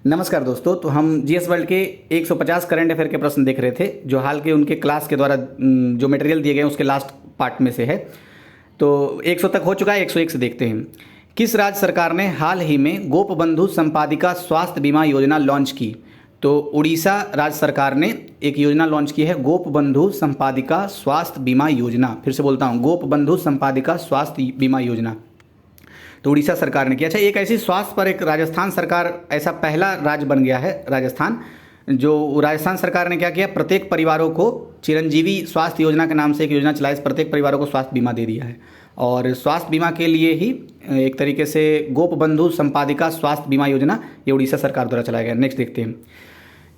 नमस्कार दोस्तों। तो हम जीएस वर्ल्ड के 150 करंट अफेयर के प्रश्न देख रहे थे जो हाल के उनके क्लास के द्वारा जो मटेरियल दिए गए हैं उसके लास्ट पार्ट में से है। तो 100 तक हो चुका है, 101 से देखते हैं। किस राज्य सरकार ने हाल ही में गोपबंधु संपादिका स्वास्थ्य बीमा योजना लॉन्च की? तो उड़ीसा राज्य सरकार ने एक योजना लॉन्च की है, गोपबंधु संपादिका स्वास्थ्य बीमा योजना। फिर से बोलता हूँ, गोपबंधु संपादिका स्वास्थ्य बीमा योजना तो उड़ीसा सरकार ने किया। अच्छा, एक ऐसी स्वास्थ्य पर एक राजस्थान सरकार ऐसा पहला राज्य बन गया है राजस्थान, जो राजस्थान सरकार ने क्या किया, प्रत्येक परिवारों को चिरंजीवी स्वास्थ्य योजना के नाम से एक योजना चलाई, प्रत्येक परिवारों को स्वास्थ्य बीमा दे दिया है। और स्वास्थ्य बीमा के लिए ही एक तरीके से गोपबंधु संपादिका स्वास्थ्य बीमा योजना ये उड़ीसा सरकार द्वारा चलाया गया। नेक्स्ट देखते हैं,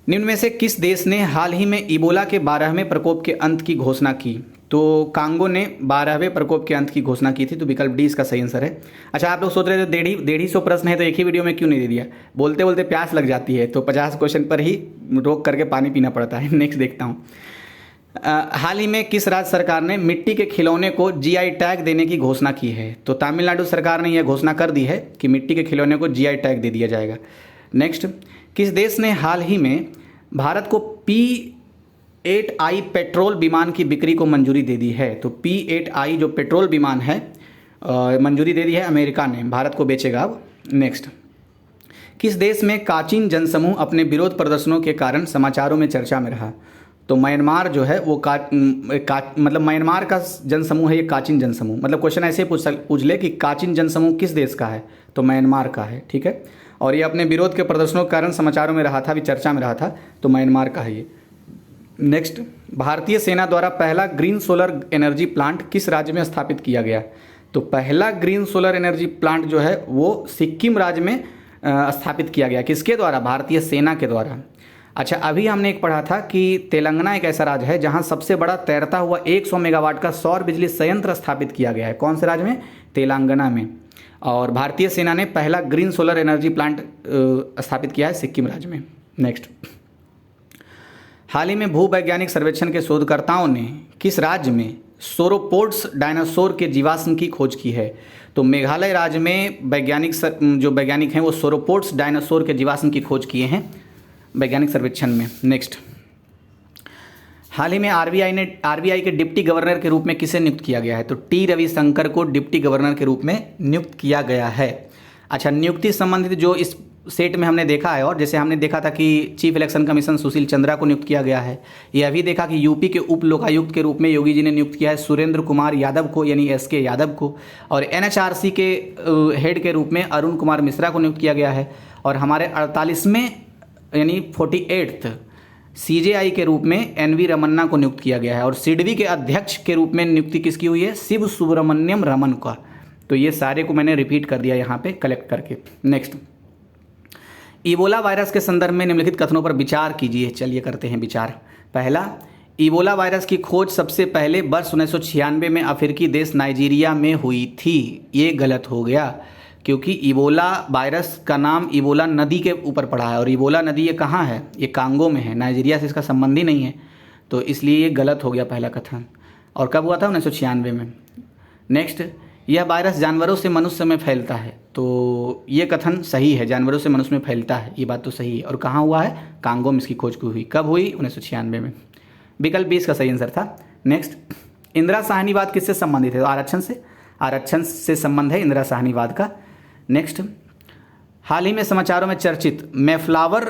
निम्न में से किस देश ने हाल ही में इबोला के 12वें प्रकोप के अंत की घोषणा की? तो कांगो ने 12वें प्रकोप के अंत की घोषणा की थी। तो विकल्प डी इसका सही आंसर है। अच्छा, आप लोग सोच रहे थे 150 प्रश्न है तो एक ही वीडियो में क्यों नहीं दे दिया? बोलते बोलते प्यास लग जाती है तो 50 क्वेश्चन पर ही रोक करके पानी पीना पड़ता है। नेक्स्ट देखता हूँ, हाल ही में किस राज्य सरकार ने मिट्टी के खिलौने को जीआई टैग देने की घोषणा की है? तो तमिलनाडु सरकार ने यह घोषणा कर दी है कि मिट्टी के खिलौने को जीआई टैग दे दिया जाएगा। नेक्स्ट, किस देश ने हाल ही में भारत को P-8I पेट्रोल विमान की बिक्री को मंजूरी दे दी है? तो P-8I जो पेट्रोल विमान है मंजूरी दे दी है, अमेरिका ने भारत को बेचेगा अब। नेक्स्ट, किस देश में काचिन जनसमूह अपने विरोध प्रदर्शनों के कारण समाचारों में चर्चा में रहा? तो म्यांमार जो है वो मतलब म्यांमार का जनसमूह है ये काचिन जनसमूह। मतलब क्वेश्चन ऐसे पूछ ले कि काचिन जनसमूह किस देश का है, तो म्यांमार का है। ठीक है, और ये अपने विरोध के प्रदर्शनों के कारण समाचारों में रहा था, अभी चर्चा में रहा था, तो म्यांमार का है ये। नेक्स्ट, भारतीय सेना द्वारा पहला ग्रीन सोलर एनर्जी प्लांट किस राज्य में स्थापित किया गया? तो पहला ग्रीन सोलर एनर्जी प्लांट जो है वो सिक्किम राज्य में स्थापित किया गया। किसके द्वारा? भारतीय सेना के द्वारा। अच्छा, अभी हमने एक पढ़ा था कि तेलंगाना एक ऐसा राज्य है जहां सबसे बड़ा तैरता हुआ 100 मेगावाट का सौर बिजली संयंत्र स्थापित किया गया है। कौन से राज्य में? तेलंगाना में। और भारतीय सेना ने पहला ग्रीन सोलर एनर्जी प्लांट स्थापित किया है सिक्किम राज्य में। नेक्स्ट, हाल ही में भूवैज्ञानिक सर्वेक्षण के शोधकर्ताओं ने किस राज्य में सोरोपोड्स डायनासोर के जीवाश्म की खोज की है? तो मेघालय राज्य में वैज्ञानिक हैं वो सोरोपोड्स डायनासोर के जीवाश्म की खोज किए हैं वैज्ञानिक सर्वेक्षण में। नेक्स्ट, हाल ही में आरबीआई के डिप्टी गवर्नर के रूप में किसे नियुक्त किया गया है? तो टी रविशंकर को डिप्टी गवर्नर के रूप में नियुक्त किया गया है। अच्छा, नियुक्ति संबंधित जो इस सेट में हमने देखा है, और जैसे हमने देखा था कि chief election commission Sushil Chandra को नियुक्त किया गया है, यह भी देखा कि यूपी के उप लोकायुक्त के रूप में योगी जी ने नियुक्त किया है सुरेंद्र कुमार यादव को, यानी एसके यादव को, और एनएचआरसी के हेड के रूप में अरुण कुमार मिश्रा को नियुक्त किया गया है। और हमारे 48वें यानी 48th सीजेआई के रूप में एनवी रमन्ना को नियुक्त किया गया है। और सिडबी के अध्यक्ष के रूप में नियुक्ति किसकी हुई है? शिव सुब्रमण्यम रमन का। तो ये सारे को मैंने रिपीट कर दिया यहाँ पे कलेक्ट करके। नेक्स्ट, इबोला वायरस के संदर्भ में निम्नलिखित कथनों पर विचार कीजिए। चलिए करते हैं विचार। पहला, इबोला वायरस की खोज सबसे पहले वर्ष 1996 में अफ्रीकी देश नाइजीरिया में हुई थी। ये गलत हो गया क्योंकि इबोला वायरस का नाम इबोला नदी के ऊपर पड़ा है, और इबोला नदी ये कहाँ है? ये कांगो में है, नाइजीरिया से इसका संबंध ही नहीं है। तो इसलिए ये गलत हो गया पहला कथन। और कब हुआ था? 1996 में। नेक्स्ट, यह वायरस जानवरों से मनुष्य में फैलता है। तो ये कथन सही है, जानवरों से मनुष्य में फैलता है, ये बात तो सही है। और कहाँ हुआ है? कांगो में इसकी खोज हुई। कब हुई? 1996 में। विकल्प 20 का सही आंसर था। नेक्स्ट, इंदिरा साहनीवाद किससे संबंधित है? तो आरक्षण से संबंध है इंदिरा साहनीवाद का। नेक्स्ट, हाल ही में समाचारों में चर्चित मेफ्लावर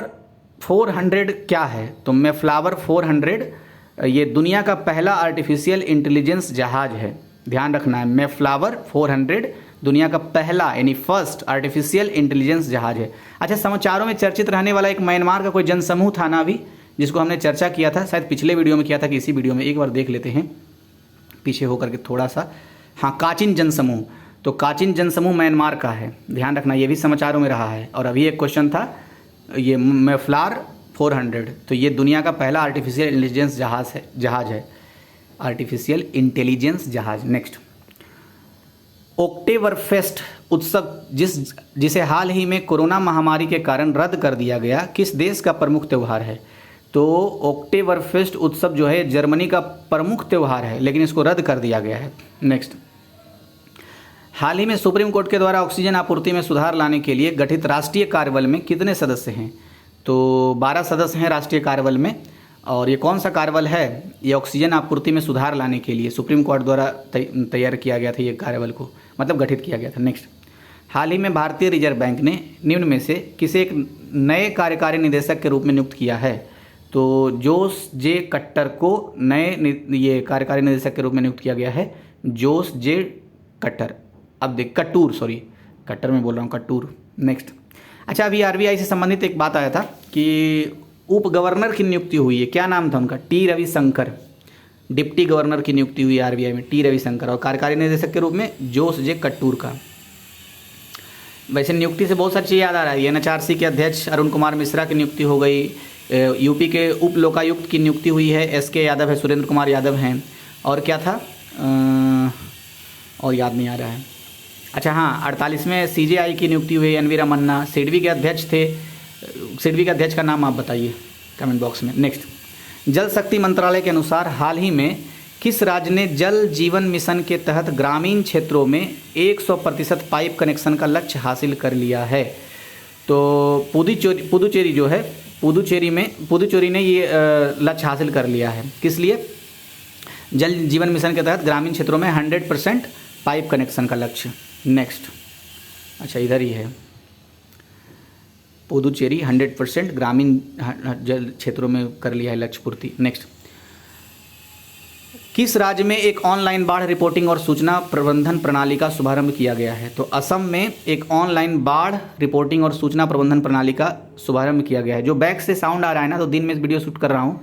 400 क्या है? तो मेफ्लावर 400 ये दुनिया का पहला आर्टिफिशियल इंटेलिजेंस जहाज है। ध्यान रखना है, मेफ्लावर 400 दुनिया का पहला यानी फर्स्ट आर्टिफिशियल इंटेलिजेंस जहाज है। अच्छा, समाचारों में चर्चित रहने वाला एक म्यांमार का कोई जनसमूह था ना अभी, जिसको हमने चर्चा किया था, शायद पिछले वीडियो में किया था कि इसी वीडियो में, एक बार देख लेते हैं पीछे होकर के थोड़ा सा। हाँ, काचिन जनसमूह। तो काचिन जनसमूह म्यांमार का है, ध्यान रखना, ये भी समाचारों में रहा है। और अभी एक क्वेश्चन था ये मेफ्लावर 400, तो ये दुनिया का पहला आर्टिफिशियल इंटेलिजेंस जहाज है, आर्टिफिशियल इंटेलिजेंस जहाज। नेक्स्ट, ओक्टेवरफेस्ट उत्सव जिसे हाल ही में कोरोना महामारी के कारण रद्द कर दिया गया, किस देश का प्रमुख त्यौहार है? तो ओक्टेवरफेस्ट उत्सव जो है जर्मनी का प्रमुख त्यौहार है, लेकिन इसको रद्द कर दिया गया है। नेक्स्ट, हाल ही में सुप्रीम कोर्ट के द्वारा ऑक्सीजन आपूर्ति में सुधार लाने के लिए गठित राष्ट्रीय कार्यबल में कितने सदस्य हैं? तो 12 सदस्य हैं राष्ट्रीय कार्यबल में। और ये कौन सा कार्यबल है? ये ऑक्सीजन आपूर्ति में सुधार लाने के लिए सुप्रीम कोर्ट द्वारा तैयार किया गया था ये कार्यबल को, मतलब गठित किया गया था। नेक्स्ट, हाल ही में भारतीय रिजर्व बैंक ने निम्न में से किसे एक नए कार्यकारी निदेशक के रूप में नियुक्त किया है? तो जोस जे कट्टर को नए ये कार्यकारी निदेशक के रूप में नियुक्त किया गया है, जोस जे कट्टर। अब देख कट्टूर, सॉरी कट्टर में बोल रहा हूँ, कट्टूर। नेक्स्ट, अच्छा अभी आरबीआई से संबंधित एक बात आया था कि उप गवर्नर की नियुक्ति हुई है, क्या नाम था उनका? टी रविशंकर। डिप्टी गवर्नर की नियुक्ति हुई है आरबीआई में, टी रविशंकर, और कार्यकारी निदेशक के रूप में जोस जे कट्टूर का। वैसे नियुक्ति से बहुत सारी चीज़ याद आ रहा है। एनएचआरसी के अध्यक्ष अरुण कुमार मिश्रा की नियुक्ति हो गई, यूपी के उप लोकायुक्त की नियुक्ति हुई है, एसके यादव है, सुरेंद्र कुमार यादव हैं, और क्या था और याद नहीं आ रहा है। अच्छा हाँ, 48वें सीजेआई की नियुक्ति हुई है एनवी रमन्ना। सिडबी के अध्यक्ष थे, सिडबी के अध्यक्ष का नाम आप बताइए कमेंट बॉक्स में। नेक्स्ट, जल शक्ति मंत्रालय के अनुसार हाल ही में किस राज्य ने जल जीवन मिशन के तहत ग्रामीण क्षेत्रों में 100% पाइप कनेक्शन का लक्ष्य हासिल कर लिया है? तो पुदुचेरी जो है, पुदुचेरी ने ये लक्ष्य हासिल कर लिया है। किस लिए? जल जीवन मिशन के तहत ग्रामीण क्षेत्रों में 100% पाइप कनेक्शन का लक्ष्य। नेक्स्ट, अच्छा इधर ही है, पुदुचेरी 100% ग्रामीण जल क्षेत्रों में कर लिया है लक्ष्य पूर्ति। नेक्स्ट, किस राज्य में एक ऑनलाइन बाढ़ रिपोर्टिंग और सूचना प्रबंधन प्रणाली का शुभारंभ किया गया है? तो असम में एक ऑनलाइन बाढ़ रिपोर्टिंग और सूचना प्रबंधन प्रणाली का शुभारंभ किया गया है। जो बैक से साउंड आ रहा है ना, तो दिन में इस वीडियो शूट कर रहा हूँ,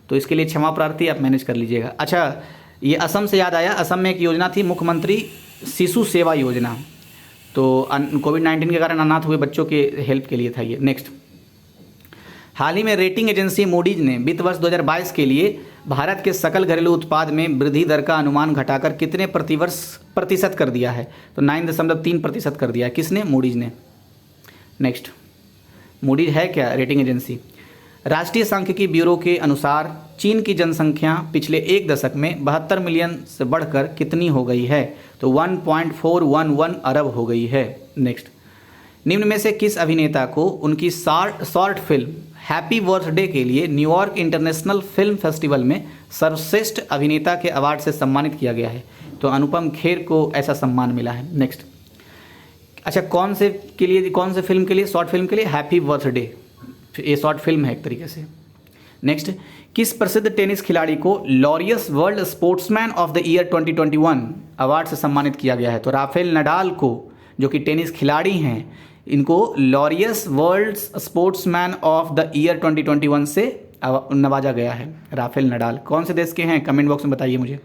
तो इसके लिए क्षमा प्रार्थी, आप मैनेज कर लीजिएगा। अच्छा, ये असम से याद आया, असम में एक योजना थी मुख्यमंत्री शिशु सेवा योजना, तो कोविड-19 के कारण अनाथ हुए बच्चों के हेल्प के लिए था ये। नेक्स्ट, हाल ही में रेटिंग एजेंसी मूडीज ने वित्त वर्ष 2022 के लिए भारत के सकल घरेलू उत्पाद में वृद्धि दर का अनुमान घटाकर कितने प्रतिशत कर दिया है? तो 9.3% कर दिया है। किसने? मूडीज ने। नेक्स्ट, मूडीज है क्या? Rating agency. राष्ट्रीय सांख्यिकी ब्यूरो के अनुसार चीन की जनसंख्या पिछले एक दशक में 72 मिलियन से बढ़कर कितनी हो गई है? तो 1.411 अरब हो गई है। नेक्स्ट, निम्न में से किस अभिनेता को उनकी शॉर्ट फिल्म हैप्पी बर्थडे के लिए न्यूयॉर्क इंटरनेशनल फिल्म फेस्टिवल में सर्वश्रेष्ठ अभिनेता के अवार्ड से सम्मानित किया गया है? तो अनुपम खेर को ऐसा सम्मान मिला है। नेक्स्ट, अच्छा कौन से फिल्म के लिए? शॉर्ट फिल्म के लिए हैप्पी बर्थडे, ये शॉर्ट फिल्म है एक तरीके से। नेक्स्ट, किस प्रसिद्ध टेनिस खिलाड़ी को Laureus world sportsman of the year 2021 award से सम्मानित किया गया है? तो राफेल नडाल को, जो कि टेनिस खिलाड़ी हैं, इनको Laureus world sportsman of the year 2021 से नवाजा गया है। राफेल नडाल कौन से देश के हैं? कमेंट बॉक्स में बताइए मुझे।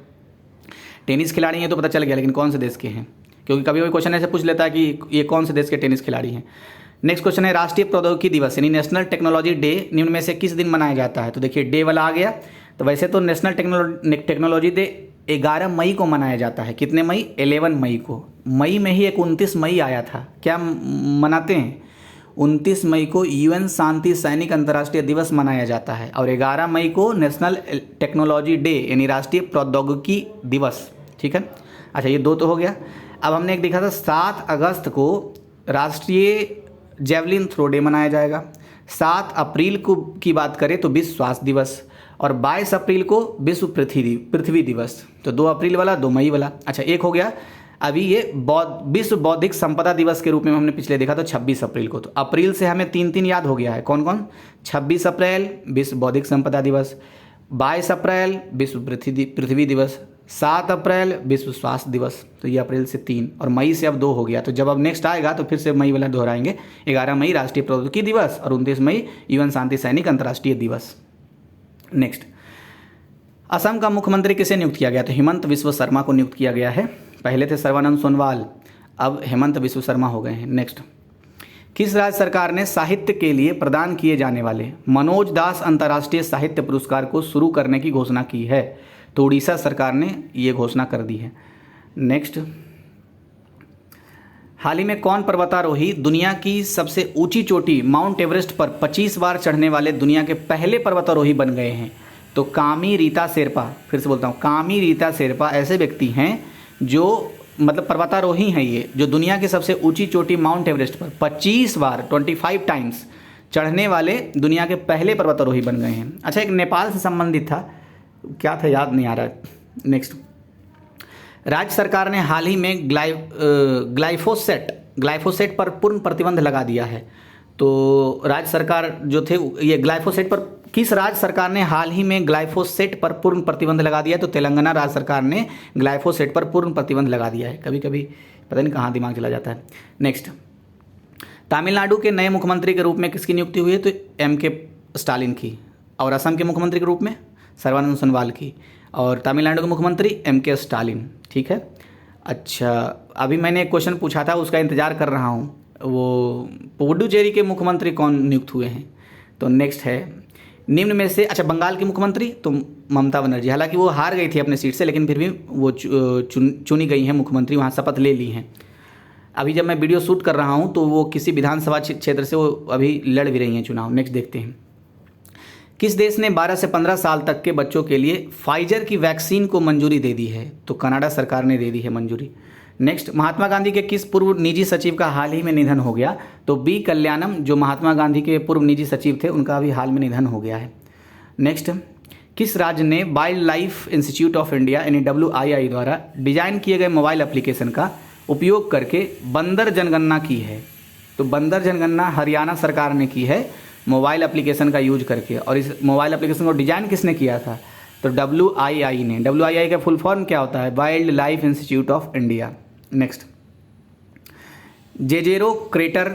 टेनिस खिलाड़ी हैं तो पता चल गया, लेकिन कौन से देश के हैं? क्योंकि कभी कभी क्वेश्चन ऐसे पूछ लेता है कि ये कौन से देश के टेनिस खिलाड़ी हैं। नेक्स्ट क्वेश्चन है, राष्ट्रीय प्रौद्योगिकी दिवस यानी नेशनल टेक्नोलॉजी डे निम्न में से किस दिन मनाया जाता है? तो देखिए डे वाला आ गया। तो वैसे तो नेशनल टेक्नोलॉजी डे 11 मई को मनाया जाता है। कितने मई? 11 मई को। मई में ही एक 29 मई आया था, क्या मनाते हैं? 29 मई को यूएन शांति सैनिक अंतर्राष्ट्रीय दिवस मनाया जाता है, और 11 मई को नेशनल टेक्नोलॉजी डे यानी राष्ट्रीय प्रौद्योगिकी दिवस। ठीक है, अच्छा ये दो तो हो गया। अब हमने एक देखा था 7 अगस्त को राष्ट्रीय जेवलिन थ्रो डे मनाया जाएगा। 7 अप्रैल को की बात करें तो विश्व स्वास्थ्य दिवस, और 22 अप्रैल को विश्व पृथ्वी दिवस। तो 2 अप्रैल वाला, 2 मई वाला। अच्छा एक हो गया। अभी ये विश्व बौद्धिक संपदा दिवस के रूप में हमने पिछले देखा था 26 अप्रैल को। तो अप्रैल से हमें 3 याद हो गया है। कौन कौन? 26 अप्रैल विश्व बौद्धिक संपदा दिवस, 22 अप्रैल विश्व पृथ्वी दिवस, 7 अप्रैल विश्व स्वास्थ्य दिवस। तो ये अप्रैल से 3, और मई से अब 2 हो गया। तो जब अब नेक्स्ट आएगा तो फिर से मई वाला दोहराएंगे। 11 मई राष्ट्रीय प्रौद्योगिकी दिवस और 29 मई यूएन शांति सैनिक अंतर्राष्ट्रीय दिवस। नेक्स्ट, असम का मुख्यमंत्री किसे नियुक्त किया गया? तो हेमंत विश्व शर्मा को नियुक्त किया गया है। पहले थे सर्बानंद सोनोवाल, अब हेमंत विश्व शर्मा हो गए हैं। नेक्स्ट, किस राज्य सरकार ने साहित्य के लिए प्रदान किए जाने वाले मनोज दास अंतर्राष्ट्रीय साहित्य पुरस्कार को शुरू करने की घोषणा की है? तो उड़ीसा सरकार ने ये घोषणा कर दी है। नेक्स्ट, हाल ही में कौन पर्वतारोही दुनिया की सबसे ऊंची चोटी माउंट एवरेस्ट पर 25 बार चढ़ने वाले दुनिया के पहले पर्वतारोही बन गए हैं? तो कामी रीता शेरपा। फिर से बोलता हूँ, कामी रीता शेरपा ऐसे व्यक्ति हैं जो मतलब पर्वतारोही हैं ये, जो दुनिया की सबसे ऊंची चोटी माउंट एवरेस्ट पर 25 बार 25 टाइम्स चढ़ने वाले दुनिया के पहले पर्वतारोही बन गए हैं। अच्छा, एक नेपाल से संबंधित था, क्या था याद नहीं आ रहा। नेक्स्ट, राज्य सरकार ने हाल ही में ग्लाइफोसेट पर पूर्ण प्रतिबंध लगा दिया है। तो राज्य सरकार जो थे ये ग्लाइफोसेट पर, किस राज्य सरकार ने हाल ही में ग्लाइफोसेट पर पूर्ण प्रतिबंध लगा दिया? तो तेलंगाना राज्य सरकार ने ग्लाइफोसेट पर पूर्ण प्रतिबंध लगा दिया है। कभी कभी पता नहीं कहाँ दिमाग चला जाता है। नेक्स्ट, तमिलनाडु के नए मुख्यमंत्री के रूप में किसकी नियुक्ति हुई है? तो M.K. स्टालिन की। और असम के मुख्यमंत्री के रूप में सर्बानंद सोनोवाल की। और तमिलनाडु के मुख्यमंत्री M.K. स्टालिन। ठीक है। अच्छा, अभी मैंने एक क्वेश्चन पूछा था, उसका इंतजार कर रहा हूँ, वो पुडुचेरी के मुख्यमंत्री कौन नियुक्त हुए हैं? तो नेक्स्ट है, निम्न में से, अच्छा बंगाल की मुख्यमंत्री तो ममता बनर्जी, हालांकि वो हार गई थी अपने सीट से, लेकिन फिर भी वो चुनी गई हैं मुख्यमंत्री, वहाँ शपथ ले ली हैं। अभी जब मैं वीडियो शूट कर रहा हूँ तो वो किसी विधानसभा क्षेत्र से वो अभी लड़ भी रही हैं चुनाव। नेक्स्ट देखते हैं, किस देश ने 12 से 15 साल तक के बच्चों के लिए फाइजर की वैक्सीन को मंजूरी दे दी है? तो कनाडा सरकार ने दे दी है मंजूरी। नेक्स्ट, महात्मा गांधी के किस पूर्व निजी सचिव का हाल ही में निधन हो गया? तो बी कल्याणम, जो महात्मा गांधी के पूर्व निजी सचिव थे, उनका अभी हाल में निधन हो गया है। नेक्स्ट, किस राज्य ने wild life institute of India यानी WII द्वारा डिजाइन किए गए मोबाइल एप्लीकेशन का उपयोग करके बंदर जनगणना की है? तो बंदर जनगणना हरियाणा सरकार ने की है मोबाइल एप्लीकेशन का यूज करके। और इस मोबाइल एप्लीकेशन को डिजाइन किसने किया था? तो WII ने। WII का फुल फॉर्म क्या होता है? Wild life institute of India. Next, Jezero crater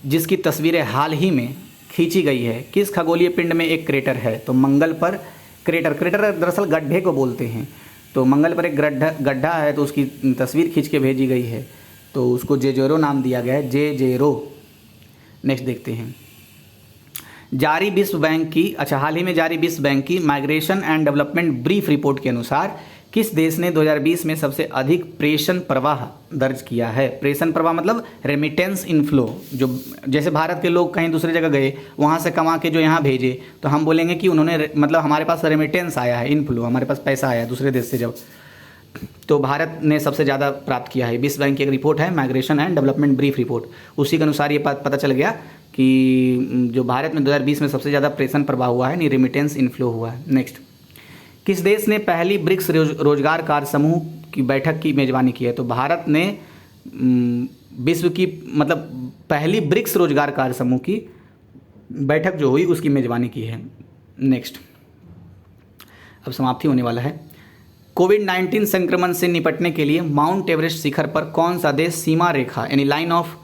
जिसकी तस्वीरें हाल ही में खींची गई है, किस खगोलीय पिंड में एक क्रेटर है? तो मंगल पर क्रेटर दरअसल गड्ढे को बोलते हैं। तो मंगल पर एक गड्ढा है, तो उसकी तस्वीर खींच के भेजी गई है, तो उसको जेजेरो नाम दिया गया है, जेजेरो। नेक्स्ट देखते हैं, जारी विश्व बैंक की, अच्छा हाल ही में जारी विश्व बैंक की migration and development brief report के अनुसार किस देश ने 2020 में सबसे अधिक प्रेषण प्रवाह दर्ज किया है? प्रेषण प्रवाह मतलब रेमिटेंस इनफ्लो, जो जैसे भारत के लोग कहीं दूसरी जगह गए, वहाँ से कमा के जो यहाँ भेजे, तो हम बोलेंगे कि उन्होंने मतलब हमारे पास रेमिटेंस आया है, इनफ्लो, हमारे पास पैसा आया दूसरे देश से जब, तो भारत ने सबसे ज़्यादा प्राप्त किया है। विश्व बैंक की एक रिपोर्ट है migration and development brief report, उसी के अनुसार ये पता चल गया कि जो भारत में 2020 में सबसे ज़्यादा प्रेषण प्रवाह हुआ है, नहीं रेमिटेंस इनफ्लो हुआ है। नेक्स्ट, किस देश ने पहली ब्रिक्स रोजगार कार्य समूह की बैठक की मेजबानी की है? तो भारत ने विश्व की मतलब पहली ब्रिक्स रोजगार कार्य समूह की बैठक जो हुई उसकी मेजबानी की है। नेक्स्ट, अब समाप्ति होने वाला है। कोविड-19 संक्रमण से निपटने के लिए माउंट एवरेस्ट शिखर पर कौन सा देश सीमा रेखा यानी लाइन ऑफ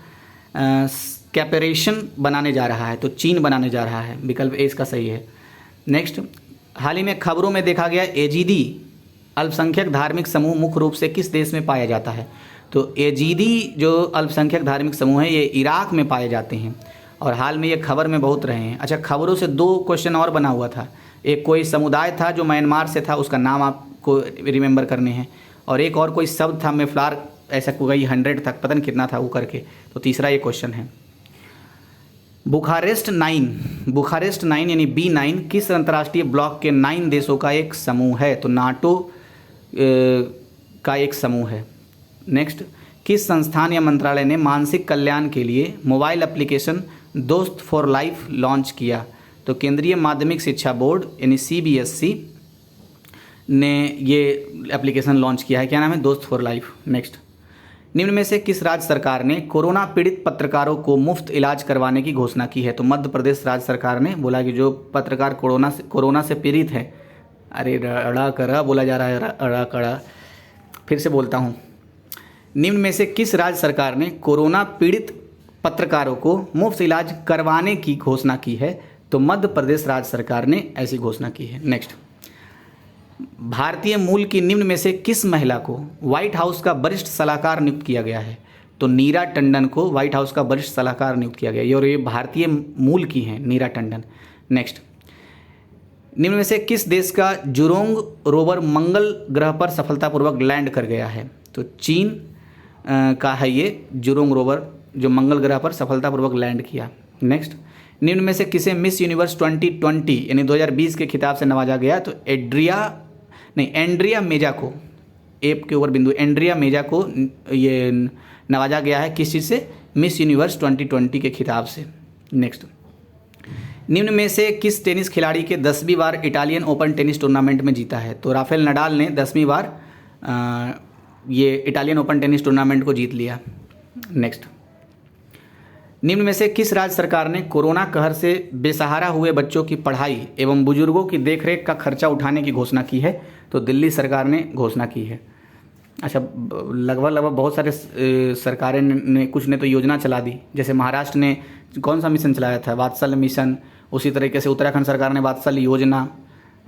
कैपेरेशन बनाने जा रहा है? तो चीन बनाने जा रहा है, विकल्प ए इसका सही है। नेक्स्ट, हाल ही में खबरों में देखा गया एजीदी अल्पसंख्यक धार्मिक समूह मुख्य रूप से किस देश में पाया जाता है? तो एजीदी जो अल्पसंख्यक धार्मिक समूह है ये इराक में पाए जाते हैं, और हाल में ये खबर में बहुत रहे हैं। अच्छा, खबरों से 2 क्वेश्चन और बना हुआ था, एक कोई समुदाय था जो म्यांमार से था, उसका नाम आपको रिमेंबर करने हैं, और एक और कोई शब्द था मेफ्लार, ऐसा कोई 100 तक पता नहीं कितना था वो करके, तो तीसरा ये क्वेश्चन है। बुखारेस्ट 9 यानी B9 किस अंतर्राष्ट्रीय ब्लॉक के 9 देशों का एक समूह है? तो नाटो का एक समूह है। नेक्स्ट, किस संस्थान या मंत्रालय ने मानसिक कल्याण के लिए मोबाइल एप्लीकेशन दोस्त फॉर लाइफ लॉन्च किया? तो केंद्रीय माध्यमिक शिक्षा बोर्ड यानी CBSE ने ये एप्लीकेशन लॉन्च किया है, क्या नाम है? दोस्त फॉर लाइफ। नेक्स्ट, निम्न में से किस राज्य सरकार ने कोरोना पीड़ित पत्रकारों को मुफ्त इलाज करवाने की घोषणा की है? तो मध्य प्रदेश राज्य सरकार ने बोला कि जो पत्रकार कोरोना से पीड़ित हैं, अरे अड़ा कड़ा बोला जा रहा है, अड़ा कड़ा, फिर से बोलता हूँ, निम्न में से किस राज्य सरकार ने कोरोना पीड़ित पत्रकारों को मुफ्त इलाज करवाने की घोषणा की है? तो मध्य प्रदेश राज्य सरकार ने ऐसी घोषणा की है। नेक्स्ट, भारतीय मूल की निम्न में से किस महिला को व्हाइट हाउस का वरिष्ठ सलाहकार नियुक्त किया गया है? तो नीरा टंडन को व्हाइट हाउस का वरिष्ठ सलाहकार नियुक्त किया गया है, और ये भारतीय मूल की हैं, नीरा टंडन। नेक्स्ट, निम्न में से किस देश का जुरोंग रोवर मंगल ग्रह पर सफलतापूर्वक लैंड कर गया है? तो चीन का है ये जुरोंग रोवर, जो मंगल ग्रह पर सफलतापूर्वक लैंड किया। नेक्स्ट, निम्न में से किसे मिस यूनिवर्स 2020 यानी 2020 के खिताब से नवाजा गया? तो एंड्रिया मेजा को, एप के ऊपर बिंदु, एंड्रिया मेजा को ये नवाजा गया है, किस चीज़ से? मिस यूनिवर्स 2020 के खिताब से। नेक्स्ट, निम्न में से किस टेनिस खिलाड़ी के 10वीं बार इटालियन ओपन टेनिस टूर्नामेंट में जीता है? तो राफेल नडाल ने 10वीं बार ये इटालियन ओपन टेनिस टूर्नामेंट को जीत लिया। नेक्स्ट, निम्न में से किस राज्य सरकार ने कोरोना कहर से बेसहारा हुए बच्चों की पढ़ाई एवं बुजुर्गों की देखरेख का खर्चा उठाने की घोषणा की है? तो दिल्ली सरकार ने घोषणा की है। अच्छा, लगभग बहुत सारे सरकारें ने कुछ ने तो योजना चला दी, जैसे महाराष्ट्र ने कौन सा मिशन चलाया था, वात्सल्य मिशन। उसी तरीके से उत्तराखंड सरकार ने वात्सल्य योजना,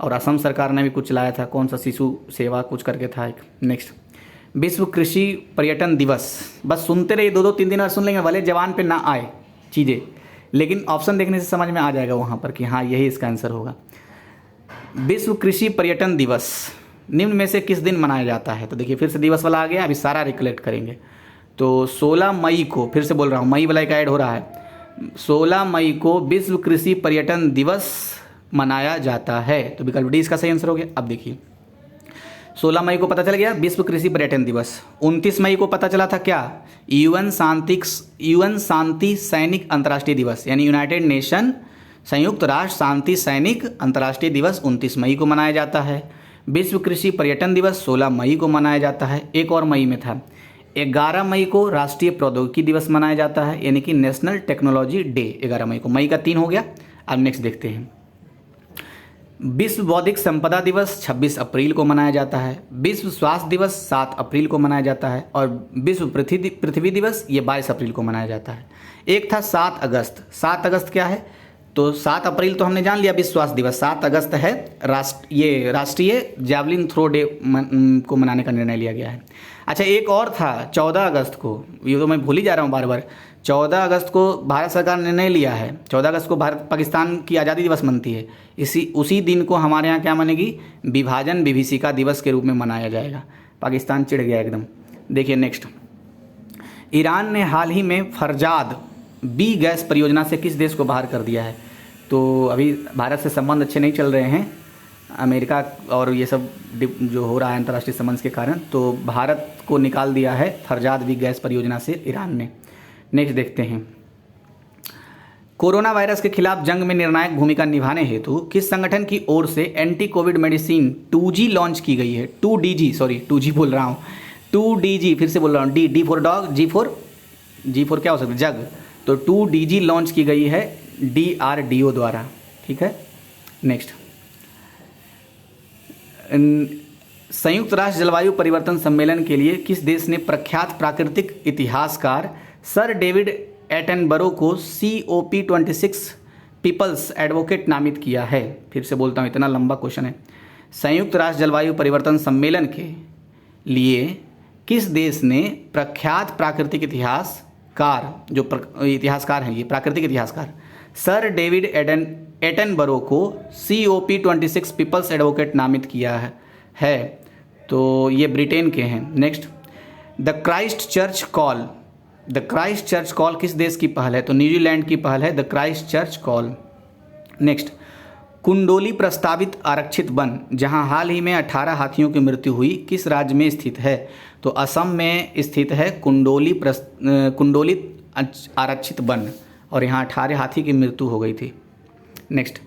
और असम सरकार ने भी कुछ चलाया था, कौन सा शिशु सेवा कुछ करके था एक। नेक्स्ट, विश्व कृषि पर्यटन दिवस। बस सुनते रहिए, 2-2 3 दिन और सुन लेंगे, भले जवान पे ना आए चीज़ें, लेकिन ऑप्शन देखने से समझ में आ जाएगा वहाँ पर कि हाँ यही इसका आंसर होगा। विश्व कृषि पर्यटन दिवस निम्न में से किस दिन मनाया जाता है? तो देखिए फिर से दिवस वाला आ गया, अभी सारा रिकलेक्ट करेंगे। तो 16 मई को, फिर से बोल रहा हूँ, मई वाला एक ऐड हो रहा है, 16 मई को विश्व कृषि पर्यटन दिवस मनाया जाता है। तो विकल्प डी इसका सही आंसर हो गया। अब देखिए 16 मई को पता चल गया विश्व कृषि पर्यटन दिवस। 29 मई को पता चला था क्या? यूएन शांति सैनिक अंतर्राष्ट्रीय दिवस, यानी यूनाइटेड नेशन संयुक्त राष्ट्र शांति सैनिक अंतर्राष्ट्रीय दिवस 29 मई को मनाया जाता है। विश्व कृषि पर्यटन दिवस 16 मई को मनाया जाता है। एक और मई में था, 11 मई को राष्ट्रीय प्रौद्योगिकी दिवस मनाया जाता है, यानी कि नेशनल टेक्नोलॉजी डे 11 मई को। मई का 3 हो गया। अब नेक्स्ट देखते हैं, विश्व बौद्धिक संपदा दिवस 26 अप्रैल को मनाया जाता है। विश्व स्वास्थ्य दिवस 7 अप्रैल को मनाया जाता है, और विश्व पृथ्वी दिवस ये 22 अप्रैल को मनाया जाता है। एक था 7 अगस्त। 7 अगस्त क्या है? तो 7 अप्रैल तो हमने जान लिया विश्व स्वास्थ्य दिवस। 7 अगस्त है राष्ट्रीय जैवलिन थ्रो डे को मनाने का निर्णय लिया गया है। अच्छा, एक और था 14 अगस्त को, ये तो मैं भूल ही जा रहा हूँ बार बार। 14 अगस्त को भारत सरकार ने निर्णय लिया है, 14 अगस्त को भारत पाकिस्तान की आज़ादी दिवस मनती है। उसी दिन को हमारे यहाँ क्या मानेगी? विभाजन विभीषिका दिवस के रूप में मनाया जाएगा। पाकिस्तान चिढ़ गया एकदम। देखिए नेक्स्ट, ईरान ने हाल ही में फरजाद बी गैस परियोजना से किस देश को बाहर कर दिया है? तो अभी भारत से संबंध अच्छे नहीं चल रहे हैं, अमेरिका और ये सब जो हो रहा है अंतर्राष्ट्रीय संबंध के कारण, तो भारत को निकाल दिया है फरजाद बी गैस परियोजना से ईरान ने। नेक्स्ट देखते हैं, कोरोना वायरस के खिलाफ जंग में निर्णायक भूमिका निभाने हेतु किस संगठन की ओर से anti Covid medicine 2G launch की गई है? 2DG बोल रहा हूँ, 2DG फिर से बोल रहा हूँ, D for dog, G for क्या हो सकता है? जग। तो 2DG लॉन्च की गई है DRDO द्वारा। ठीक है। नेक्स्ट, संयुक्त राष्ट्र जलवायु परिवर्तन सम्मेलन के लिए किस देश ने प्रख्यात प्राकृतिक इतिहासकार सर डेविड एटनबरो को COP26 पीपल्स एडवोकेट नामित किया है? फिर से बोलता हूँ, इतना लंबा क्वेश्चन है। संयुक्त राष्ट्र जलवायु परिवर्तन सम्मेलन के लिए किस देश ने प्रख्यात प्राकृतिक इतिहासकार, जो इतिहासकार हैं ये प्राकृतिक इतिहासकार, सर डेविड एटनबरो को COP26 पीपल्स एडवोकेट नामित किया है? तो ये ब्रिटेन के हैं। Next, the Christchurch call किस देश की पहल है? तो न्यूजीलैंड की पहल है the Christchurch call. Next, कुंडोली प्रस्तावित आरक्षित वन जहां हाल ही में 18 हाथियों की मृत्यु हुई किस राज्य में स्थित है? तो असम में स्थित है कुंडोली आरक्षित वन, और यहाँ 18 हाथी की मृत्यु हो गई थी। नेक्स्ट,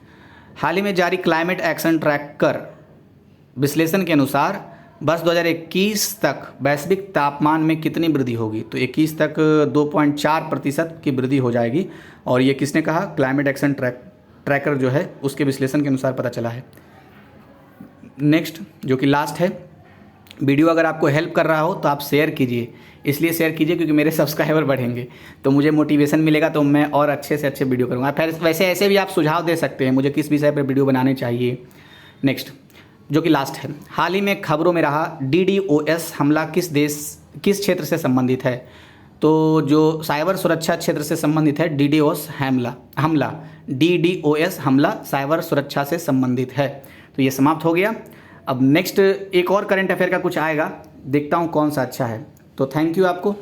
हाल ही में जारी क्लाइमेट एक्शन ट्रैकर विश्लेषण के अनुसार वर्ष 2021 तक वैश्विक तापमान में कितनी वृद्धि होगी? तो 21 तक 2.4% की वृद्धि हो जाएगी, और ये किसने कहा? क्लाइमेट एक्शन ट्रैकर जो है उसके विश्लेषण के अनुसार पता चला है। नेक्स्ट, जो कि लास्ट है, वीडियो अगर आपको हेल्प कर रहा हो तो आप शेयर कीजिए, इसलिए शेयर कीजिए क्योंकि मेरे सब्सक्राइबर बढ़ेंगे तो मुझे मोटिवेशन मिलेगा, तो मैं और अच्छे से अच्छे वीडियो करूँगा। फिर वैसे ऐसे भी आप सुझाव दे सकते हैं मुझे किस विषय पर वीडियो बनाने चाहिए। नेक्स्ट, जो कि लास्ट है, हाल ही में खबरों में रहा DDoS हमला किस क्षेत्र से संबंधित है? तो जो साइबर सुरक्षा क्षेत्र से संबंधित है DDoS हमला साइबर सुरक्षा से संबंधित है। तो ये समाप्त हो गया। अब नेक्स्ट एक और करंट अफेयर का कुछ आएगा, देखता हूँ कौन सा अच्छा है। तो थैंक यू आपको।